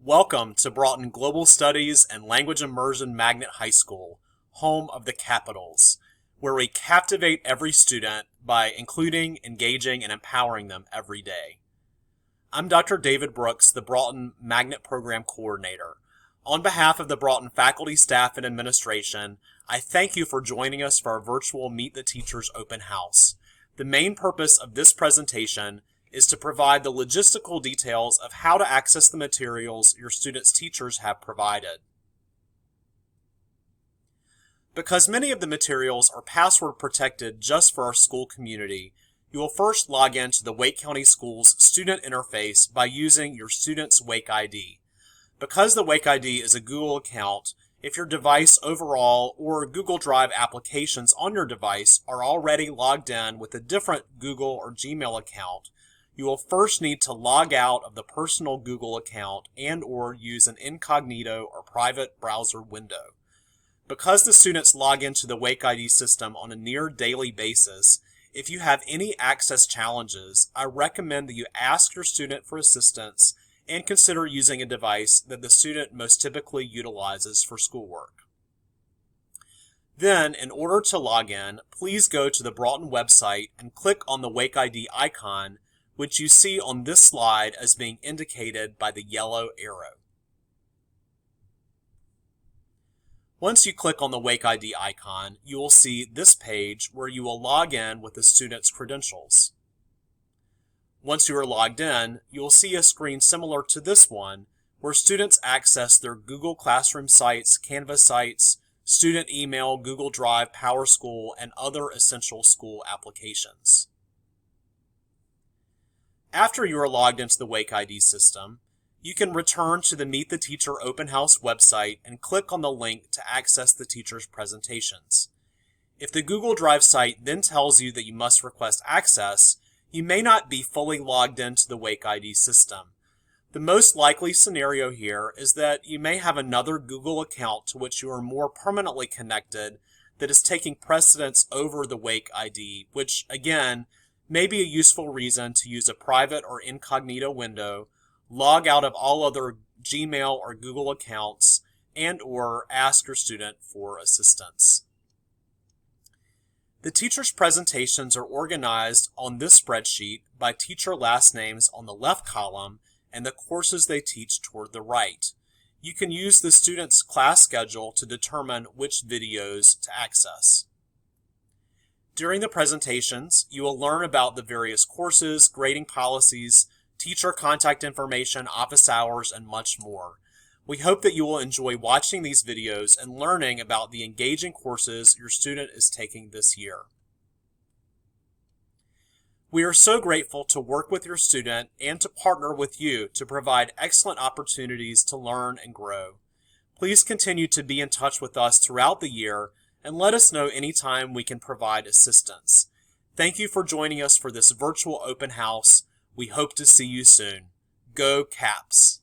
Welcome to Broughton Global Studies and Language Immersion Magnet High School, home of the capitals, where we captivate every student by including, engaging, and empowering them every day. I'm Dr. David Brooks, the Broughton Magnet Program Coordinator. On behalf of the Broughton faculty, staff, and administration, I thank you for joining us for our virtual Meet the Teachers open house. The main purpose of this presentation is to provide the logistical details of how to access the materials your students' teachers have provided. Because many of the materials are password protected just for our school community, you will first log in to the Wake County Schools student interface by using your student's Wake ID. Because the Wake ID is a Google account, if your device overall or Google Drive applications on your device are already logged in with a different Google or Gmail account, you will first need to log out of the personal Google account and/or use an incognito or private browser window. Because the students log into the Wake ID system on a near daily basis, if you have any access challenges, I recommend that you ask your student for assistance and consider using a device that the student most typically utilizes for schoolwork. Then, in order to log in, please go to the Broughton website and click on the Wake ID icon, which you see on this slide as being indicated by the yellow arrow. Once you click on the Wake ID icon, you will see this page where you will log in with the student's credentials. Once you are logged in, you will see a screen similar to this one where students access their Google Classroom sites, Canvas sites, student email, Google Drive, PowerSchool, and other essential school applications. After you are logged into the Wake ID system, you can return to the Meet the Teacher Open House website and click on the link to access the teacher's presentations. If the Google Drive site then tells you that you must request access, you may not be fully logged into the Wake ID system. The most likely scenario here is that you may have another Google account to which you are more permanently connected that is taking precedence over the Wake ID, which, again, may be a useful reason to use a private or incognito window, log out of all other Gmail or Google accounts, and/or ask your student for assistance. The teacher's presentations are organized on this spreadsheet by teacher last names on the left column and the courses they teach toward the right. You can use the student's class schedule to determine which videos to access. During the presentations, you will learn about the various courses, grading policies, teacher contact information, office hours, and much more. We hope that you will enjoy watching these videos and learning about the engaging courses your student is taking this year. We are so grateful to work with your student and to partner with you to provide excellent opportunities to learn and grow. Please continue to be in touch with us throughout the year and let us know anytime we can provide assistance. Thank you for joining us for this virtual open house. We hope to see you soon. Go Caps!